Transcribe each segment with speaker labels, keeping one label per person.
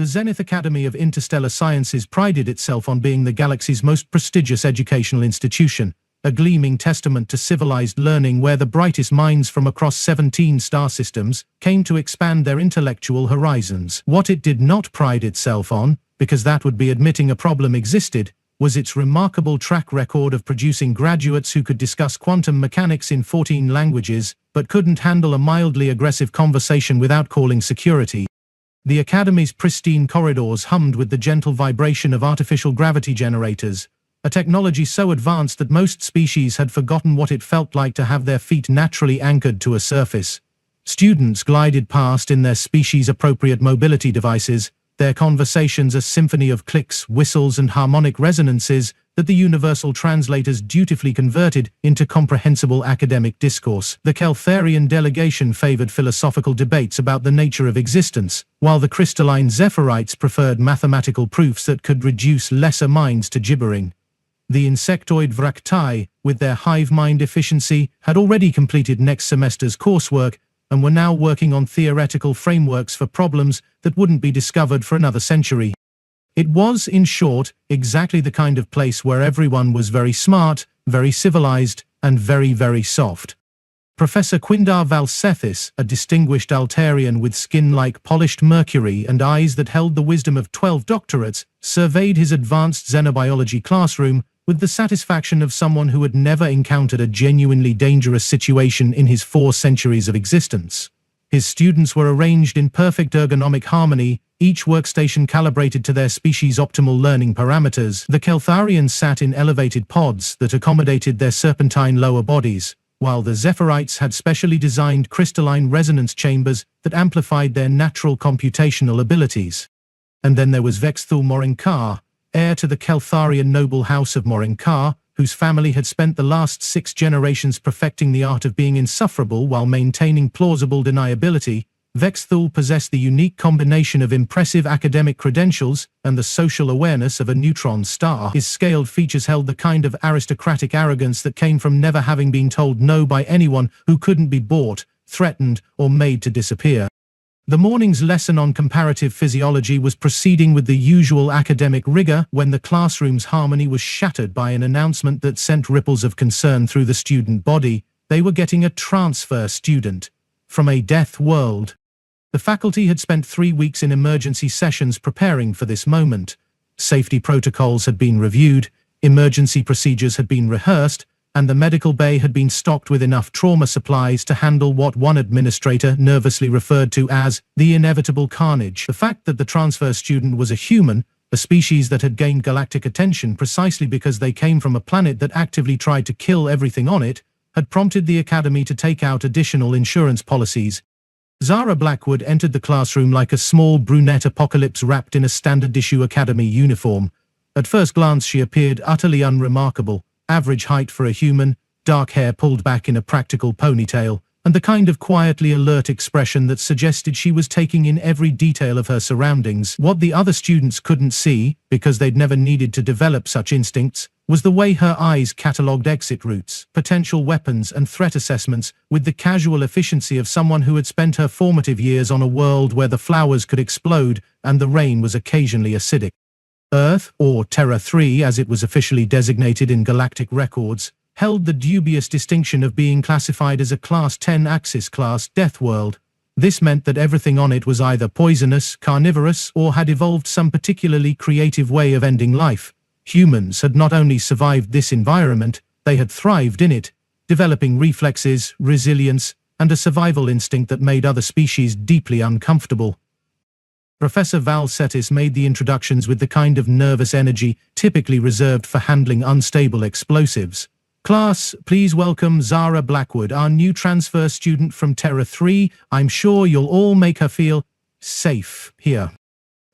Speaker 1: The Zenith Academy of Interstellar Sciences prided itself on being the galaxy's most prestigious educational institution, a gleaming testament to civilized learning where the brightest minds from across 17 star systems came to expand their intellectual horizons. What it did not pride itself on, because that would be admitting a problem existed, was its remarkable track record of producing graduates who could discuss quantum mechanics in 14 languages, but couldn't handle a mildly aggressive conversation without calling security. The Academy's pristine corridors hummed with the gentle vibration of artificial gravity generators, a technology so advanced that most species had forgotten what it felt like to have their feet naturally anchored to a surface. Students glided past in their species-appropriate mobility devices, their conversations a symphony of clicks, whistles, and harmonic resonances that the universal translators dutifully converted into comprehensible academic discourse. The Keltharian delegation favored philosophical debates about the nature of existence, while the crystalline Zephyrites preferred mathematical proofs that could reduce lesser minds to gibbering. The insectoid Vractai, with their hive mind efficiency, had already completed next semester's coursework and were now working on theoretical frameworks for problems that wouldn't be discovered for another century. It was, in short, exactly the kind of place where everyone was very smart, very civilized, and very, very soft. Professor Quindar Valsethis, a distinguished Altarian with skin like polished mercury and eyes that held the wisdom of 12 doctorates, surveyed his advanced xenobiology classroom with the satisfaction of someone who had never encountered a genuinely dangerous situation in his 4 centuries of existence. His students were arranged in perfect ergonomic harmony, each workstation calibrated to their species' optimal learning parameters. The Keltharians sat in elevated pods that accommodated their serpentine lower bodies, while the Zephyrites had specially designed crystalline resonance chambers that amplified their natural computational abilities. And then there was Vexthul Morinkar, heir to the Keltharian noble house of Morinkar, whose family had spent the last 6 generations perfecting the art of being insufferable while maintaining plausible deniability. Vexthul possessed the unique combination of impressive academic credentials and the social awareness of a neutron star. His scaled features held the kind of aristocratic arrogance that came from never having been told no by anyone who couldn't be bought, threatened, or made to disappear. The morning's lesson on comparative physiology was proceeding with the usual academic rigor when the classroom's harmony was shattered by an announcement that sent ripples of concern through the student body. They were getting a transfer student from a Deathworld. The faculty had spent 3 weeks in emergency sessions preparing for this moment. Safety protocols had been reviewed, emergency procedures had been rehearsed, and the medical bay had been stocked with enough trauma supplies to handle what one administrator nervously referred to as the inevitable carnage. The fact that the transfer student was a human, a species that had gained galactic attention precisely because they came from a planet that actively tried to kill everything on it, had prompted the Academy to take out additional insurance policies. Zara Blackwood entered the classroom like a small brunette apocalypse wrapped in a standard-issue Academy uniform. At first glance she appeared utterly unremarkable, average height for a human, dark hair pulled back in a practical ponytail, and the kind of quietly alert expression that suggested she was taking in every detail of her surroundings. What the other students couldn't see, because they'd never needed to develop such instincts, was the way her eyes catalogued exit routes, potential weapons, and threat assessments with the casual efficiency of someone who had spent her formative years on a world where the flowers could explode and the rain was occasionally acidic. Earth, or Terra 3 as it was officially designated in galactic records, held the dubious distinction of being classified as a Class 10 Axis class Deathworld. This meant that everything on it was either poisonous, carnivorous, or had evolved some particularly creative way of ending life. Humans had not only survived this environment, they had thrived in it, developing reflexes, resilience, and a survival instinct that made other species deeply uncomfortable. Professor Valsethis made the introductions with the kind of nervous energy typically reserved for handling unstable explosives. Class, please welcome Zara Blackwood, our new transfer student from Terra 3. I'm sure you'll all make her feel safe here.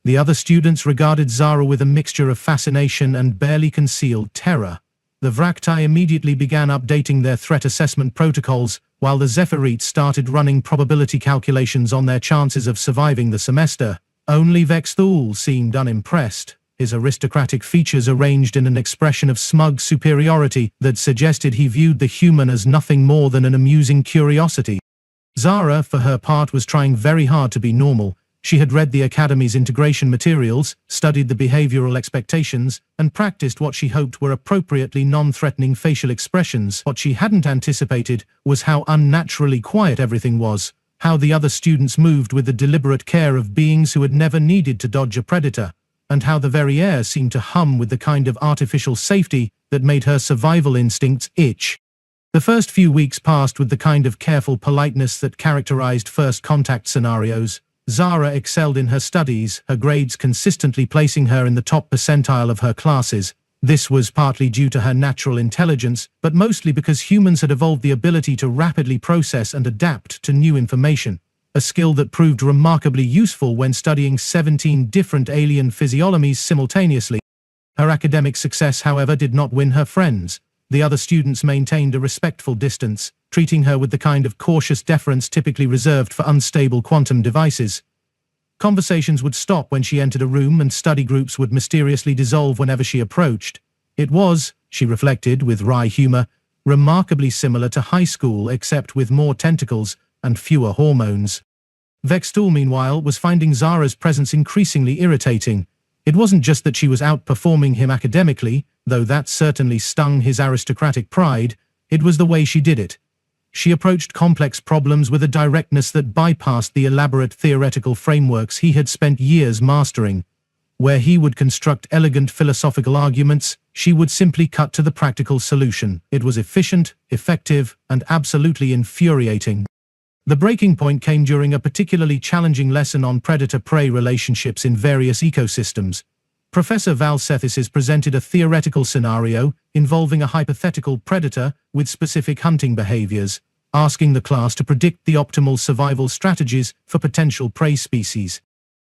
Speaker 1: The other students regarded Zara with a mixture of fascination and barely concealed terror. The Vractai immediately began updating their threat assessment protocols, while the Zephyrites started running probability calculations on their chances of surviving the semester. Only Vexthul seemed unimpressed, his aristocratic features arranged in an expression of smug superiority that suggested he viewed the human as nothing more than an amusing curiosity. Zara, for her part, was trying very hard to be normal, She had read the Academy's integration materials, studied the behavioral expectations, and practiced what she hoped were appropriately non-threatening facial expressions. What she hadn't anticipated was how unnaturally quiet everything was, how the other students moved with the deliberate care of beings who had never needed to dodge a predator, and how the very air seemed to hum with the kind of artificial safety that made her survival instincts itch. The first few weeks passed with the kind of careful politeness that characterized first contact scenarios. Zara excelled in her studies, her grades consistently placing her in the top percentile of her classes. This was partly due to her natural intelligence, but mostly because humans had evolved the ability to rapidly process and adapt to new information, a skill that proved remarkably useful when studying 17 different alien physiognomies simultaneously. Her academic success, however, did not win her friends. The other students maintained a respectful distance, treating her with the kind of cautious deference typically reserved for unstable quantum devices. Conversations would stop when she entered a room, and study groups would mysteriously dissolve whenever she approached. It was, she reflected with wry humor, remarkably similar to high school except with more tentacles and fewer hormones. Vextool, meanwhile, was finding Zara's presence increasingly irritating. It wasn't just that she was outperforming him academically, though that certainly stung his aristocratic pride, it was the way she did it. She approached complex problems with a directness that bypassed the elaborate theoretical frameworks he had spent years mastering. Where he would construct elegant philosophical arguments, she would simply cut to the practical solution. It was efficient, effective, and absolutely infuriating. The breaking point came during a particularly challenging lesson on predator-prey relationships in various ecosystems. Professor Valsethis presented a theoretical scenario involving a hypothetical predator with specific hunting behaviors, asking the class to predict the optimal survival strategies for potential prey species.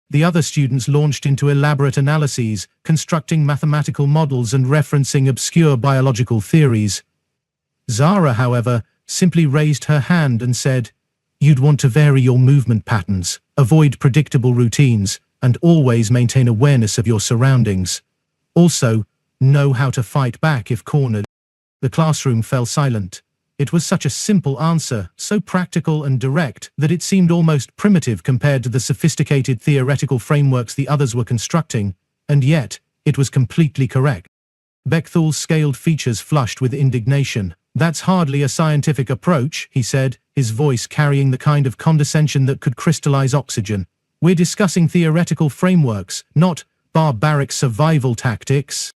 Speaker 1: The other students launched into elaborate analyses, constructing mathematical models and referencing obscure biological theories. Zara, however, simply raised her hand and said, "You'd want to vary your movement patterns, avoid predictable routines, and always maintain awareness of your surroundings. Also, know how to fight back if cornered." The classroom fell silent. It was such a simple answer, so practical and direct, that it seemed almost primitive compared to the sophisticated theoretical frameworks the others were constructing, and yet, it was completely correct. Bechthel's scaled features flushed with indignation. "That's hardly a scientific approach," he said, his voice carrying the kind of condescension that could crystallize oxygen. "We're discussing theoretical frameworks, not barbaric survival tactics."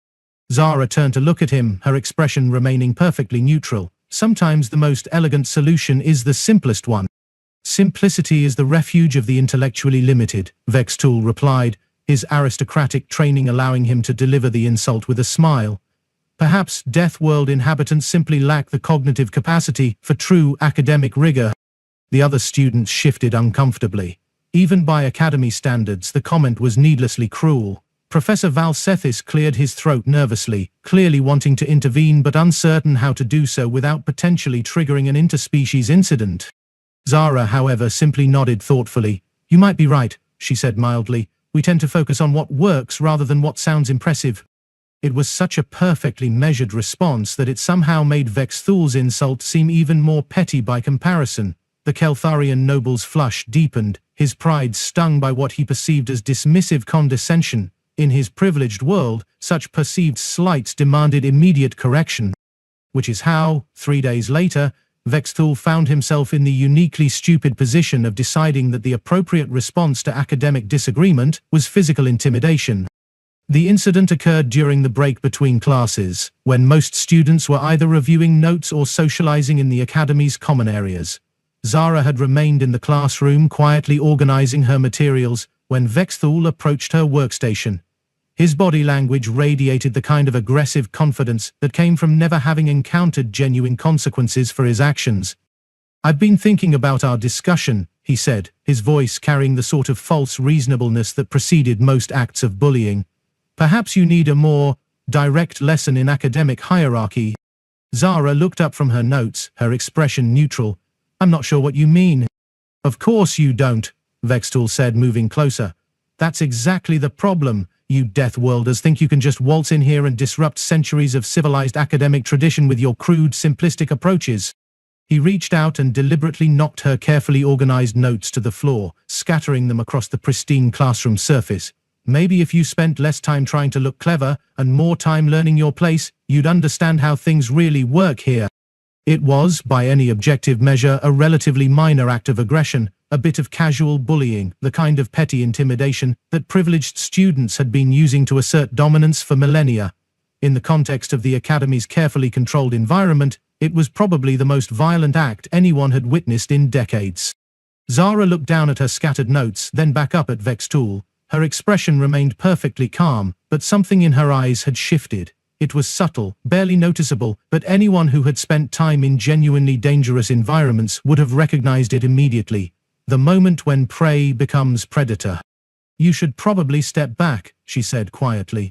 Speaker 1: Zara turned to look at him, her expression remaining perfectly neutral. "Sometimes the most elegant solution is the simplest one." "Simplicity is the refuge of the intellectually limited," Vextool replied, his aristocratic training allowing him to deliver the insult with a smile. "Perhaps Deathworld inhabitants simply lack the cognitive capacity for true academic rigor." The other students shifted uncomfortably. Even by Academy standards, the comment was needlessly cruel. Professor Valsethis cleared his throat nervously, clearly wanting to intervene but uncertain how to do so without potentially triggering an interspecies incident. Zara, however, simply nodded thoughtfully. "You might be right," she said mildly. "We tend to focus on what works rather than what sounds impressive." It was such a perfectly measured response that it somehow made Vexthool's insult seem even more petty by comparison. The Keltharian noble's flush deepened, his pride stung by what he perceived as dismissive condescension. In his privileged world, such perceived slights demanded immediate correction. Which is how, 3 days later, Vexthool found himself in the uniquely stupid position of deciding that the appropriate response to academic disagreement was physical intimidation. The incident occurred during the break between classes, when most students were either reviewing notes or socializing in the Academy's common areas. Zara had remained in the classroom quietly organizing her materials when Vexthool approached her workstation. His body language radiated the kind of aggressive confidence that came from never having encountered genuine consequences for his actions. "I've been thinking about our discussion," he said, his voice carrying the sort of false reasonableness that preceded most acts of bullying. "Perhaps you need a more direct lesson in academic hierarchy." Zara looked up from her notes, her expression neutral. "I'm not sure what you mean." "Of course you don't," Vexthool said, moving closer. "That's exactly the problem. You Deathworlders think you can just waltz in here and disrupt centuries of civilized academic tradition with your crude, simplistic approaches." He reached out and deliberately knocked her carefully organized notes to the floor, scattering them across the pristine classroom surface. Maybe if you spent less time trying to look clever and more time learning your place, you'd understand how things really work here. It was, by any objective measure, a relatively minor act of aggression, a bit of casual bullying, the kind of petty intimidation that privileged students had been using to assert dominance for millennia. In the context of the Academy's carefully controlled environment, it was probably the most violent act anyone had witnessed in decades. Zara looked down at her scattered notes, then back up at Vextool. Her expression remained perfectly calm, but something in her eyes had shifted. It was subtle, barely noticeable, but anyone who had spent time in genuinely dangerous environments would have recognized it immediately. The moment when prey becomes predator. "You should probably step back," she said quietly.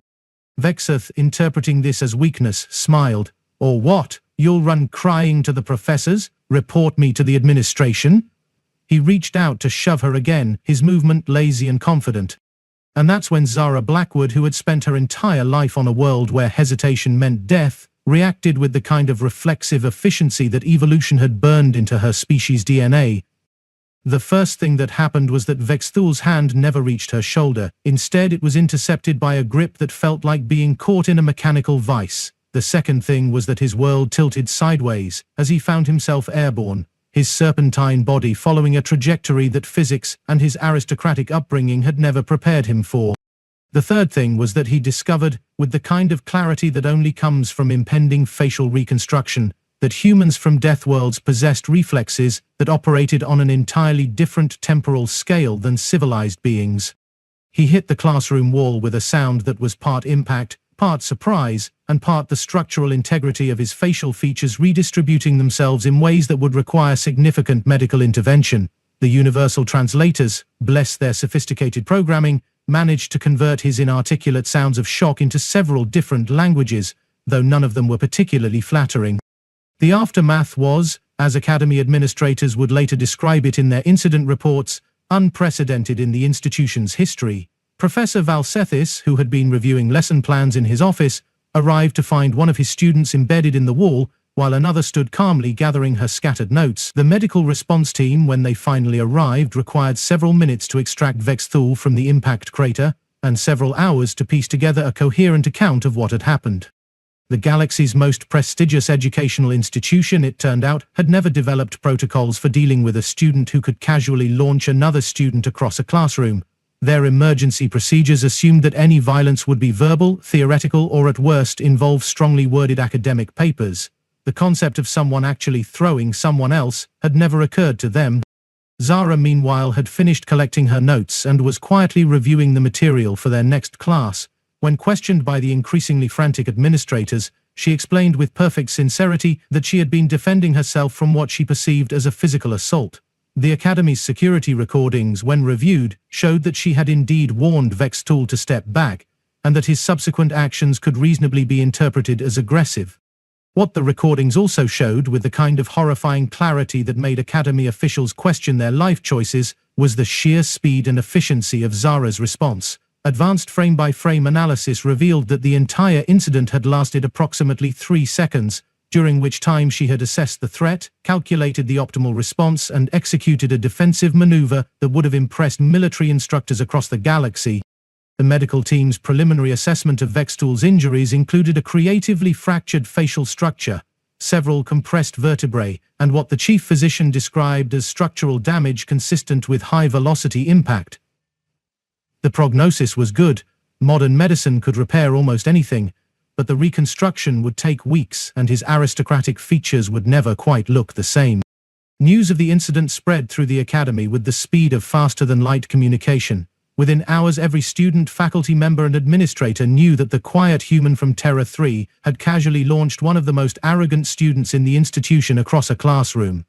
Speaker 1: Vexeth, interpreting this as weakness, smiled. "Or what? You'll run crying to the professors? Report me to the administration?" He reached out to shove her again, his movement lazy and confident. And that's when Zara Blackwood, who had spent her entire life on a world where hesitation meant death, reacted with the kind of reflexive efficiency that evolution had burned into her species' DNA. The first thing that happened was that Vexthul's hand never reached her shoulder. Instead, it was intercepted by a grip that felt like being caught in a mechanical vice. The second thing was that his world tilted sideways as he found himself airborne, his serpentine body following a trajectory that physics and his aristocratic upbringing had never prepared him for. The third thing was that he discovered, with the kind of clarity that only comes from impending facial reconstruction, that humans from Deathworlds possessed reflexes that operated on an entirely different temporal scale than civilized beings. He hit the classroom wall with a sound that was part impact, part surprise, and part the structural integrity of his facial features redistributing themselves in ways that would require significant medical intervention. The universal translators, bless their sophisticated programming, managed to convert his inarticulate sounds of shock into several different languages, though none of them were particularly flattering. The aftermath was, as Academy administrators would later describe it in their incident reports, unprecedented in the institution's history. Professor Valsethis, who had been reviewing lesson plans in his office, arrived to find one of his students embedded in the wall, while another stood calmly gathering her scattered notes. The medical response team, when they finally arrived, required several minutes to extract Vexthul from the impact crater, and several hours to piece together a coherent account of what had happened. The galaxy's most prestigious educational institution, it turned out, had never developed protocols for dealing with a student who could casually launch another student across a classroom. Their emergency procedures assumed that any violence would be verbal, theoretical, or at worst involve strongly worded academic papers. The concept of someone actually throwing someone else had never occurred to them. Zara, meanwhile, had finished collecting her notes and was quietly reviewing the material for their next class. When questioned by the increasingly frantic administrators, she explained with perfect sincerity that she had been defending herself from what she perceived as a physical assault. The Academy's security recordings, when reviewed, showed that she had indeed warned Vexthul to step back, and that his subsequent actions could reasonably be interpreted as aggressive. What the recordings also showed, with the kind of horrifying clarity that made Academy officials question their life choices, was the sheer speed and efficiency of Zara's response. Advanced frame-by-frame analysis revealed that the entire incident had lasted approximately 3 seconds, during which time she had assessed the threat, calculated the optimal response, and executed a defensive maneuver that would have impressed military instructors across the galaxy. The medical team's preliminary assessment of Vexthul's injuries included a creatively fractured facial structure, several compressed vertebrae, and what the chief physician described as structural damage consistent with high-velocity impact. The prognosis was good. Modern medicine could repair almost anything, but the reconstruction would take weeks, and his aristocratic features would never quite look the same. News of the incident spread through the Academy with the speed of faster-than-light communication. Within hours, every student, faculty member, and administrator knew that the quiet human from Terra 3 had casually launched one of the most arrogant students in the institution across a classroom.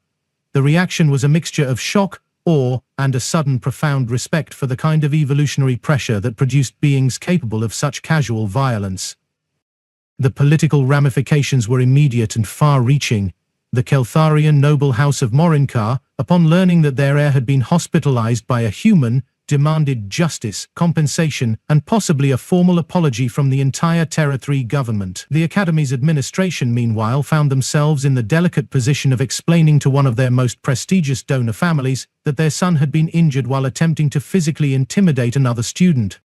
Speaker 1: The reaction was a mixture of shock, awe, and a sudden profound respect for the kind of evolutionary pressure that produced beings capable of such casual violence. The political ramifications were immediate and far-reaching. The Keltharian noble house of Morinkar, upon learning that their heir had been hospitalized by a human, demanded justice, compensation, and possibly a formal apology from the entire Terra 3 government. The Academy's administration, meanwhile, found themselves in the delicate position of explaining to one of their most prestigious donor families that their son had been injured while attempting to physically intimidate another student.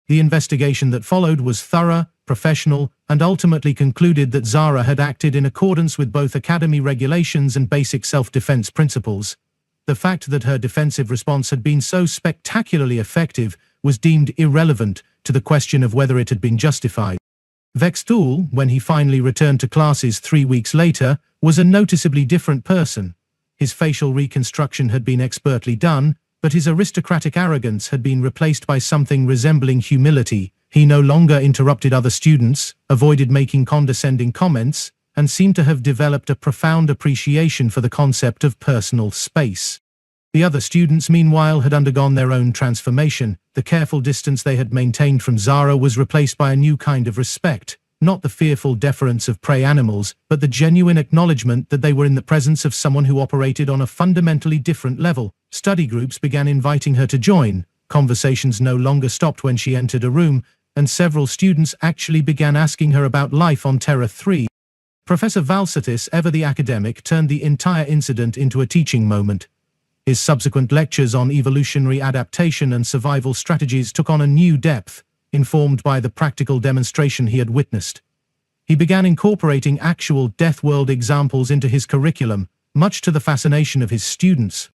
Speaker 1: The investigation that followed was thorough, professional, and ultimately concluded that Zara had acted in accordance with both Academy regulations and basic self-defense principles. The fact that her defensive response had been so spectacularly effective was deemed irrelevant to the question of whether it had been justified. Vexthul, when he finally returned to classes 3 weeks later, was a noticeably different person. His facial reconstruction had been expertly done, but his aristocratic arrogance had been replaced by something resembling humility. He no longer interrupted other students, avoided making condescending comments, and seemed to have developed a profound appreciation for the concept of personal space. The other students, meanwhile, had undergone their own transformation. The careful distance they had maintained from Zara was replaced by a new kind of respect, not the fearful deference of prey animals, but the genuine acknowledgement that they were in the presence of someone who operated on a fundamentally different level. Study groups began inviting her to join, conversations no longer stopped when she entered a room, and several students actually began asking her about life on Terra 3. Professor Valsatis, ever the academic, turned the entire incident into a teaching moment. His subsequent lectures on evolutionary adaptation and survival strategies took on a new depth, informed by the practical demonstration he had witnessed. He began incorporating actual Deathworld examples into his curriculum, much to the fascination of his students.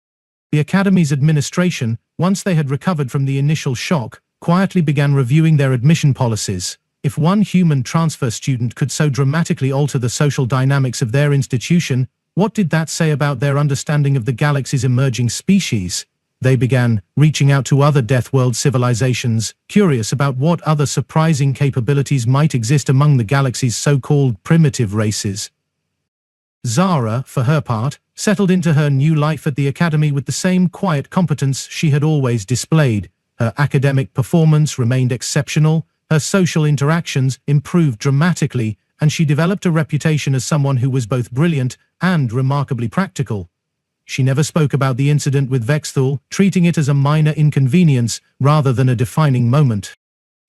Speaker 1: The Academy's administration, once they had recovered from the initial shock, quietly began reviewing their admission policies. If one human transfer student could so dramatically alter the social dynamics of their institution, what did that say about their understanding of the galaxy's emerging species? They began reaching out to other Deathworld civilizations, curious about what other surprising capabilities might exist among the galaxy's so-called primitive races. Zara, for her part, settled into her new life at the Academy with the same quiet competence she had always displayed. Her academic performance remained exceptional, her social interactions improved dramatically, and she developed a reputation as someone who was both brilliant and remarkably practical. She never spoke about the incident with Vexthul, treating it as a minor inconvenience rather than a defining moment.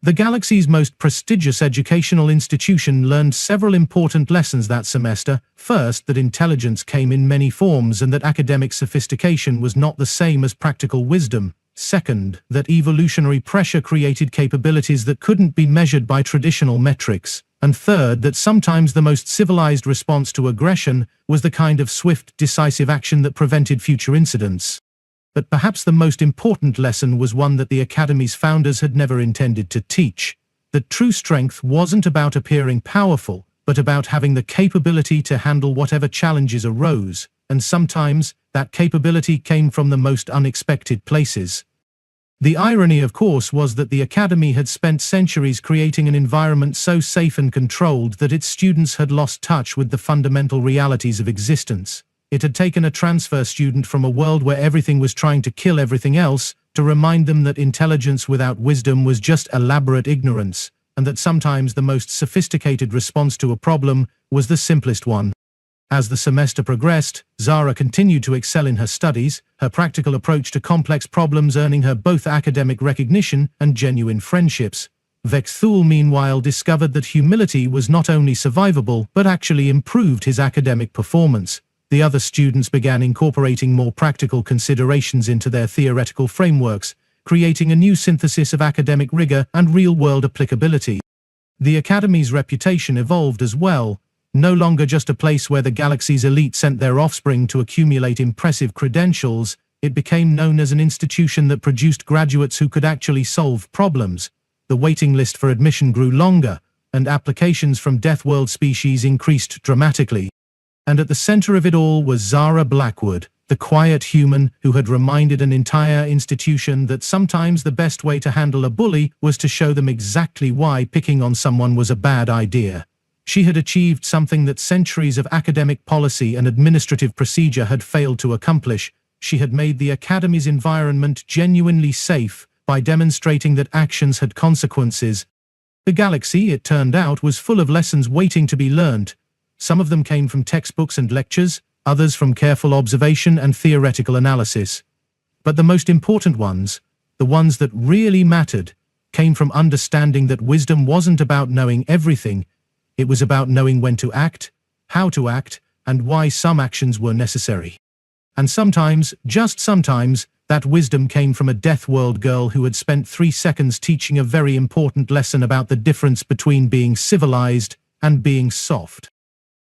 Speaker 1: The galaxy's most prestigious educational institution learned several important lessons that semester. First, that intelligence came in many forms and that academic sophistication was not the same as practical wisdom. Second, that evolutionary pressure created capabilities that couldn't be measured by traditional metrics. And third, that sometimes the most civilized response to aggression was the kind of swift, decisive action that prevented future incidents. But perhaps the most important lesson was one that the Academy's founders had never intended to teach. That true strength wasn't about appearing powerful, but about having the capability to handle whatever challenges arose, and sometimes that capability came from the most unexpected places. The irony, of course, was that the Academy had spent centuries creating an environment so safe and controlled that its students had lost touch with the fundamental realities of existence. It had taken a transfer student from a world where everything was trying to kill everything else to remind them that intelligence without wisdom was just elaborate ignorance, and that sometimes the most sophisticated response to a problem was the simplest one. As the semester progressed, Zara continued to excel in her studies, her practical approach to complex problems earning her both academic recognition and genuine friendships. Vexthul, meanwhile, discovered that humility was not only survivable but actually improved his academic performance. The other students began incorporating more practical considerations into their theoretical frameworks, creating a new synthesis of academic rigor and real-world applicability. The Academy's reputation evolved as well. No longer just a place where the galaxy's elite sent their offspring to accumulate impressive credentials, it became known as an institution that produced graduates who could actually solve problems. The waiting list for admission grew longer, and applications from Deathworld species increased dramatically. And at the center of it all was Zara Blackwood, the quiet human who had reminded an entire institution that sometimes the best way to handle a bully was to show them exactly why picking on someone was a bad idea. She had achieved something that centuries of academic policy and administrative procedure had failed to accomplish. She had made the Academy's environment genuinely safe by demonstrating that actions had consequences. The galaxy, it turned out, was full of lessons waiting to be learned. Some of them came from textbooks and lectures, others from careful observation and theoretical analysis. But the most important ones, the ones that really mattered, came from understanding that wisdom wasn't about knowing everything, it was about knowing when to act, how to act, and why some actions were necessary. And sometimes, just sometimes, that wisdom came from a Deathworld girl who had spent 3 seconds teaching a very important lesson about the difference between being civilized and being soft.